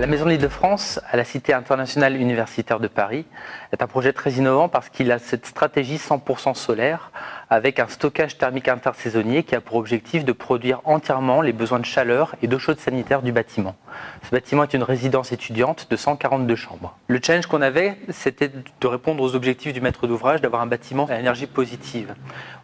La Maison de l'Île-de-France, à la Cité internationale universitaire de Paris, est un projet très innovant parce qu'il a cette stratégie 100% solaire avec un stockage thermique intersaisonnier qui a pour objectif de produire entièrement les besoins de chaleur et d'eau chaude sanitaire du bâtiment. Ce bâtiment est une résidence étudiante de 142 chambres. Le challenge qu'on avait, c'était de répondre aux objectifs du maître d'ouvrage, d'avoir un bâtiment à énergie positive.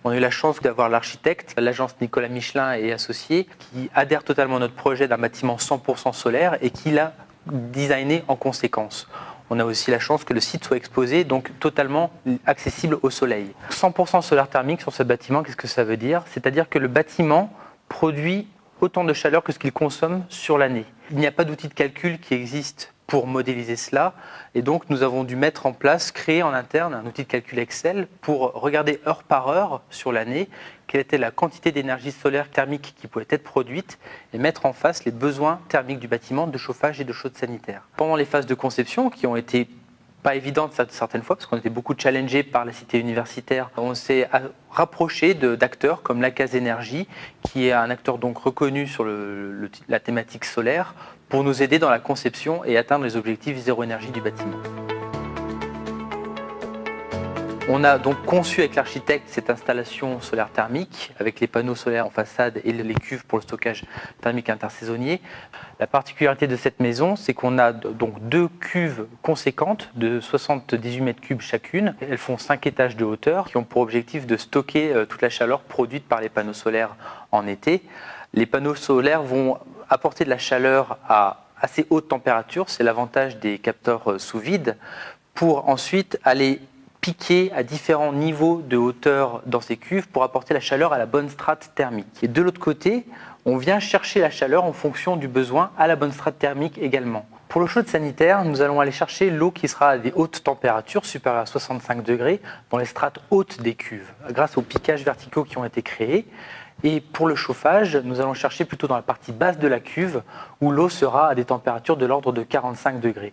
On a eu la chance d'avoir l'architecte, l'agence Nicolas Michelin et associés, qui adhère totalement à notre projet d'un bâtiment 100% solaire et qui l'a designé en conséquence. On a aussi la chance que le site soit exposé, donc totalement accessible au soleil. 100% solaire thermique sur ce bâtiment, qu'est-ce que ça veut dire? C'est-à-dire que le bâtiment produit autant de chaleur que ce qu'il consomme sur l'année. Il n'y a pas d'outil de calcul qui existe pour modéliser cela, et donc nous avons dû mettre en place, créer en interne un outil de calcul Excel pour regarder heure par heure sur l'année quelle était la quantité d'énergie solaire thermique qui pouvait être produite et mettre en face les besoins thermiques du bâtiment de chauffage et de chaude sanitaire. Pendant les phases de conception qui ont été pas évidentes certaines fois parce qu'on était beaucoup challengés par la cité universitaire, on s'est rapproché d'acteurs comme la Case Énergie, qui est un acteur donc reconnu sur la thématique solaire, pour nous aider dans la conception et atteindre les objectifs zéro énergie du bâtiment. On a donc conçu avec l'architecte cette installation solaire thermique avec les panneaux solaires en façade et les cuves pour le stockage thermique intersaisonnier. La particularité de cette maison, c'est qu'on a donc deux cuves conséquentes de 78 mètres cubes chacune. Elles font 5 étages de hauteur qui ont pour objectif de stocker toute la chaleur produite par les panneaux solaires en été. Les panneaux solaires vont apporter de la chaleur à assez haute température, c'est l'avantage des capteurs sous vide, pour ensuite aller piquer à différents niveaux de hauteur dans ces cuves pour apporter la chaleur à la bonne strate thermique. Et de l'autre côté, on vient chercher la chaleur en fonction du besoin à la bonne strate thermique également. Pour l'eau chaude sanitaire, nous allons aller chercher l'eau qui sera à des hautes températures, supérieures à 65 degrés, dans les strates hautes des cuves, grâce aux piquages verticaux qui ont été créés. Et pour le chauffage, nous allons chercher plutôt dans la partie basse de la cuve, où l'eau sera à des températures de l'ordre de 45 degrés.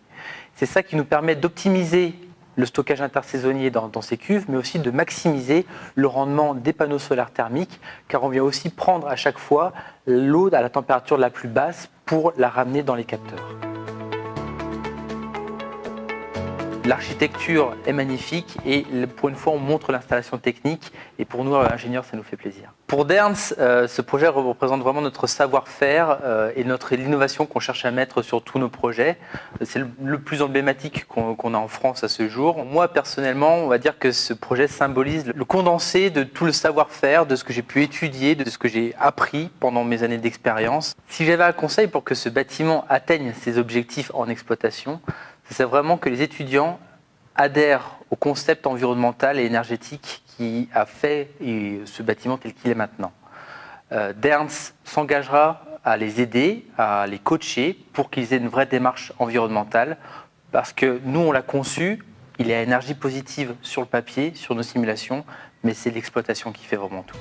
C'est ça qui nous permet d'optimiser le stockage intersaisonnier dans ces cuves, mais aussi de maximiser le rendement des panneaux solaires thermiques, car on vient aussi prendre à chaque fois l'eau à la température la plus basse pour la ramener dans les capteurs. L'architecture est magnifique et pour une fois on montre l'installation technique et pour nous ingénieurs ça nous fait plaisir. Pour Derntz, ce projet représente vraiment notre savoir-faire et l'innovation qu'on cherche à mettre sur tous nos projets. C'est le plus emblématique qu'on a en France à ce jour. Moi personnellement, on va dire que ce projet symbolise le condensé de tout le savoir-faire, de ce que j'ai pu étudier, de ce que j'ai appris pendant mes années d'expérience. Si j'avais un conseil pour que ce bâtiment atteigne ses objectifs en exploitation, c'est vraiment que les étudiants adhèrent au concept environnemental et énergétique qui a fait ce bâtiment tel qu'il est maintenant. Derntz s'engagera à les aider, à les coacher pour qu'ils aient une vraie démarche environnementale parce que nous, on l'a conçu, il est à énergie positive sur le papier, sur nos simulations, mais c'est l'exploitation qui fait vraiment tout.